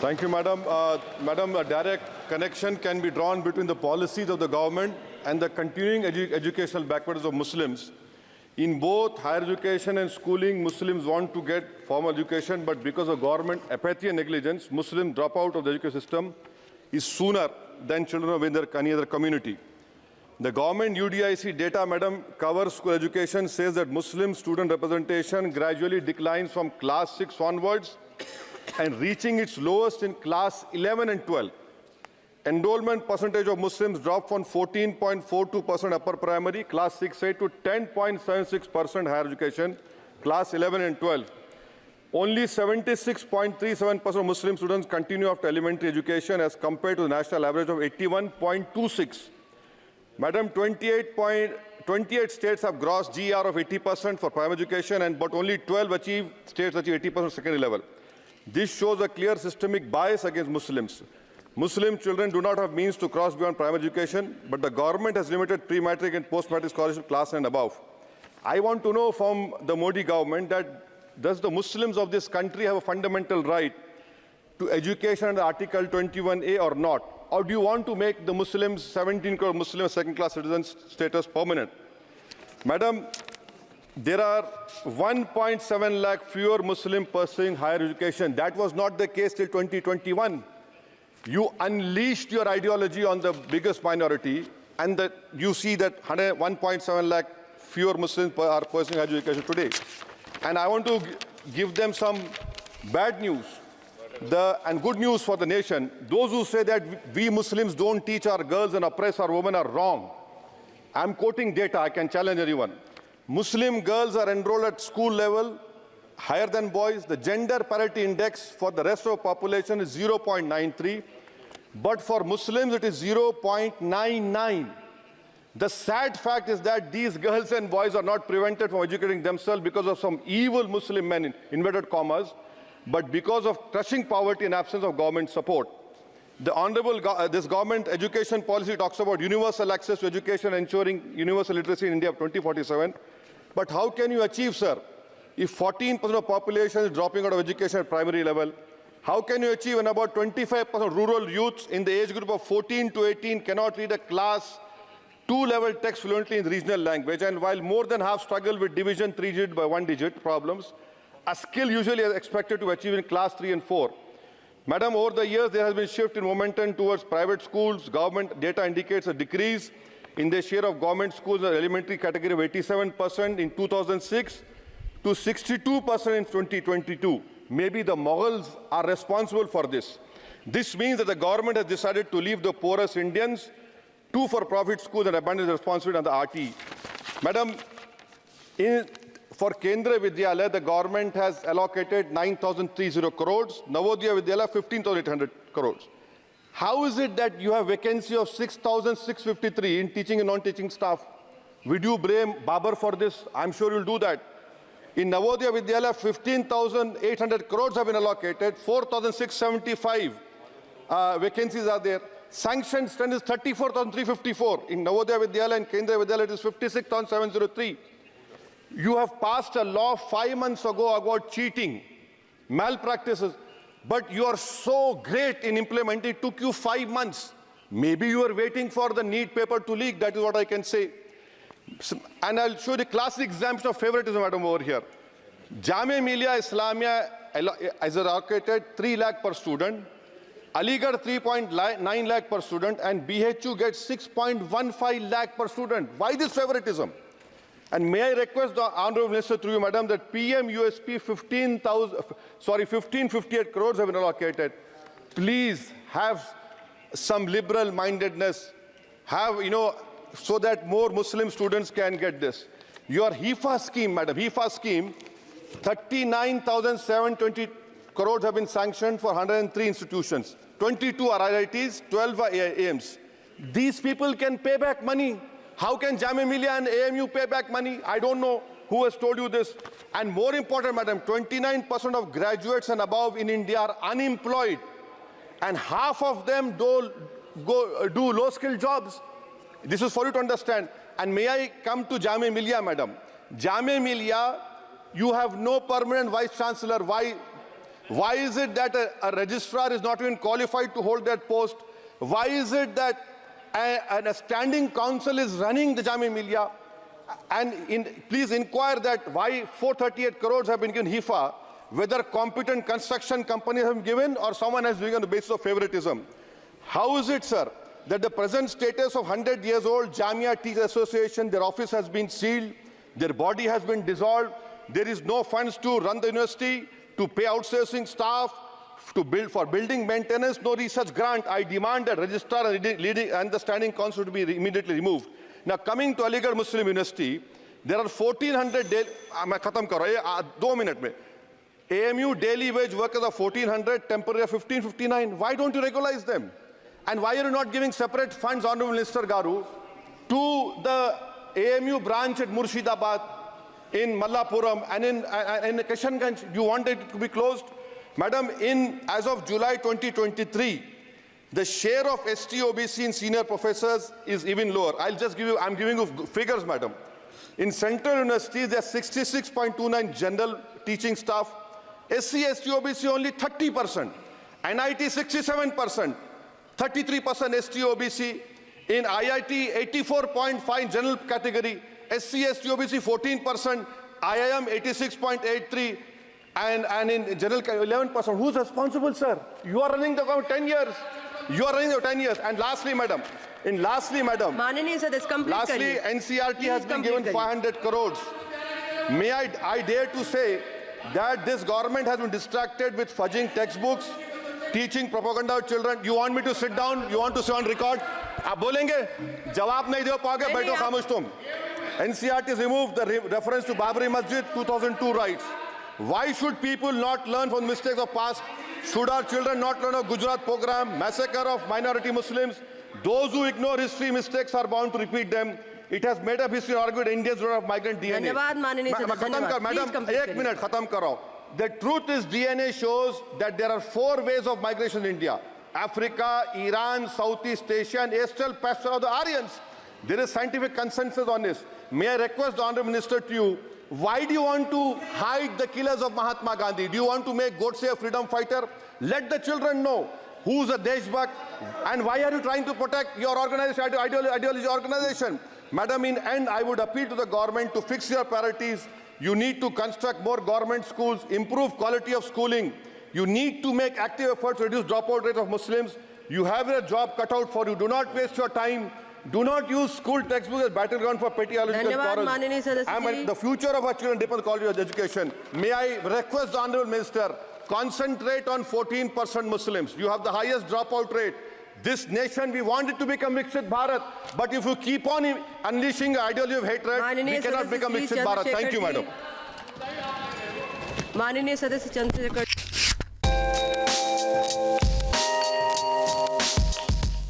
Thank you, Madam. Madam, a direct connection can be drawn between the policies of the government and the continuing educational backwardness of Muslims. In both higher education and schooling, Muslims want to get formal education, but because of government apathy and negligence, Muslims drop out of the education system is sooner than children of any other community. The government UDIC data, Madam, covers school education, says that Muslim student representation gradually declines from class 6 onwards and reaching its lowest in class 11 and 12. Enrollment percentage of Muslims dropped from 14.42% upper primary, class 6A, to 10.76% higher education, class 11 and 12. Only 76.37% of Muslim students continue after elementary education as compared to the national average of 81.26. Madam, 28 states have gross GER of 80% for primary education, but only 12 states achieve 80% secondary level. This shows a clear systemic bias against Muslims. Muslim children do not have means to cross beyond primary education, but the government has limited pre-matric and post-matric scholarship class and above. I want to know from the Modi government that does the Muslims of this country have a fundamental right to education under Article 21A or not? Or do you want to make the Muslims, 17 crore Muslim second-class citizens status permanent? Madam, there are 1.7 lakh fewer Muslims pursuing higher education. That was not the case till 2021. You unleashed your ideology on the biggest minority, and that you see that 1.7 lakh fewer Muslims are pursuing higher education today. And I want to give them some bad news and good news for the nation. Those who say that we Muslims don't teach our girls and oppress our women are wrong. I'm quoting data. I can challenge anyone. Muslim girls are enrolled at school level higher than boys. The gender parity index for the rest of the population is 0.93, but for Muslims it is 0.99. The sad fact is that these girls and boys are not prevented from educating themselves because of some evil Muslim men, in inverted commas, but because of crushing poverty and absence of government support. This government education policy talks about universal access to education, ensuring universal literacy in India of 2047. But how can you achieve, sir, if 14% of the population is dropping out of education at primary level? How can you achieve when about 25% of rural youths in the age group of 14 to 18 cannot read a class 2 level text fluently in regional language? And while more than half struggle with division 3-digit by 1-digit problems, a skill usually is expected to achieve in class 3 and 4. Madam, over the years, there has been a shift in momentum towards private schools. Government data indicates a decrease in the share of government schools in the elementary category of 87% in 2006 to 62% in 2022. Maybe the Mughals are responsible for this. This means that the government has decided to leave the poorest Indians to for-profit schools and abandon the responsibility on the RT. Madam, for Kendra Vidyalaya, the government has allocated 9,030 crores, Navodaya Vidyalaya 15,800 crores. How is it that you have vacancy of 6,653 in teaching and non-teaching staff? Would you blame Babar for this? I'm sure you'll do that. In Navodaya Vidyalaya, 15,800 crores have been allocated, 4,675 vacancies are there. Sanctioned strength is 34,354. In Navodaya Vidyalaya and Kendra Vidyalaya, it is 56,703. You have passed a law 5 months ago about cheating, malpractices, but you are so great in implementing. It took you 5 months. Maybe you are waiting for the NEET paper to leak. That is what I can say. And I'll show the classic example of favoritism, madam, over here. Jamia Millia Islamia is allocated 3 lakh per student, Aligarh 3.9 lakh per student, and BHU gets 6.15 lakh per student. Why this favoritism? And may I request the Honorable Minister through you, Madam, that PM USP 1558 crores have been allocated. Please have some liberal mindedness, so that more Muslim students can get this. Your HIFA scheme, Madam, HIFA scheme, 39,720 crores have been sanctioned for 103 institutions. 22 are IITs, 12 are AIMs. These people can pay back money. How can Jamia Millia and AMU pay back money? I don't know who has told you this. And more important, madam, 29% of graduates and above in India are unemployed. And half of them do low-skilled jobs. This is for you to understand. And may I come to Jamia Millia, madam? Jamia Millia, you have no permanent vice chancellor. Why Why is it that a registrar is not even qualified to hold that post? Why is it that a standing council is running the Jamia Millia? And please inquire that why 438 crores have been given HIFA, whether competent construction companies have been given or someone has been on the basis of favoritism. How is it, sir, that the present status of 100 years old Jamia Teachers Association, their office has been sealed, their body has been dissolved, there is no funds to run the university, to pay outsourcing staff, to build for building maintenance, no research grant? I demand that registrar and the standing council to be immediately removed. Now, coming to Aligarh Muslim University, there are 1,400 daily. मैं खत्म कर रहा हूँ 2 minute में. AMU daily wage workers are 1,400, temporary 1,559. Why don't you regularize them? And why are you not giving separate funds, Honorable Minister Garu, to the AMU branch at Murshidabad, in Mallapuram, and in Kishanganj? You want it to be closed? Madam, as of July 2023, the share of ST-OBC in senior professors is even lower. I'm giving you figures, madam. In central universities, there are 66.29 general teaching staff. SC, ST-OBC only 30%. NIT 67%. 33% ST-OBC. In IIT, 84.5 general category. SC, ST-OBC 14%. IIM 86.83%. And in general 11%. Who's responsible, sir? You are running the government 10 years. You are running the 10 years. And lastly, madam, Manani, sir, this complete lastly, NCRT has been given 500 crores. May I dare to say that this government has been distracted with fudging textbooks, teaching propaganda to children. You want me to sit down? You want to sit on record? आप बोलेंगे? जवाब नहीं दे पाओगे, बैठो खामोश तुम. NCRT has removed the reference to Babri Masjid 2002 rights. Why should people not learn from the mistakes of past? Should our children not learn of Gujarat program, massacre of minority Muslims? Those who ignore history mistakes are bound to repeat them. It has made up history and argued Indians don't have migrant DNA. Madam, 1 minute, khatam karo. The truth is DNA shows that there are 4 ways of migration in India. Africa, Iran, Southeast Asia, and Astral pasture of the Aryans. There is scientific consensus on this. May I request the Honourable Minister to you, why do you want to hide the killers of Mahatma Gandhi? Do you want to make Godse a freedom fighter? Let the children know who's a Deshbhakt and why are you trying to protect your organization, ideology organization? Madam, in end, I would appeal to the government to fix your priorities. You need to construct more government schools, improve quality of schooling. You need to make active efforts to reduce dropout rate of Muslims. You have a job cut out for you. Do not waste your time. Do not use school textbooks as battleground for petty ideological quarrels. The future of our children depends on quality of education. May I request the Honourable Minister, concentrate on 14% Muslims. You have the highest dropout rate. This nation, we want it to become Viksit Bharat. But if you keep on unleashing ideology of hatred, we cannot become Viksit Bharat. Thank you, madam.